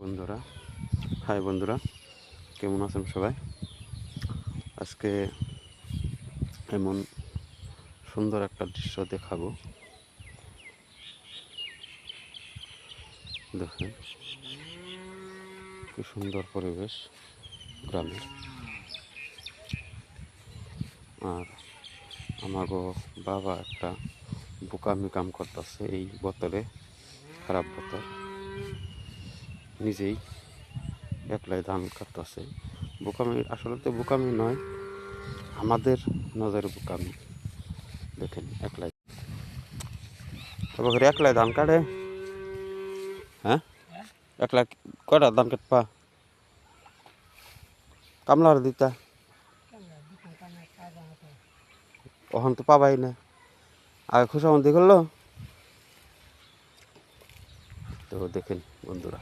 বন্ধুরা, হাই বন্ধুরা, কেমন আছেন সবাই? আজকে এমন সুন্দর একটা দৃশ্য দেখাবো। দেখেন কি সুন্দর পরিবেশ গ্রামের। আর আমাগো বাবা একটা বোকামি কাম করতেছে এই বোতলে, খারাপ বোতল, নিজেই একলাই ধান কাটতেছে। বোকামি আসলে তো বোকামি নয়, আমাদের নজরে বোকামি। দেখেন একলাই একলাই ধান কাটে। হ্যাঁ, একলা কয়টা ধান কাটপা? কামলার দিতা ওখান তো পাবাই না। আগে খুশামন্দি করলো তো। দেখেন বন্ধুরা,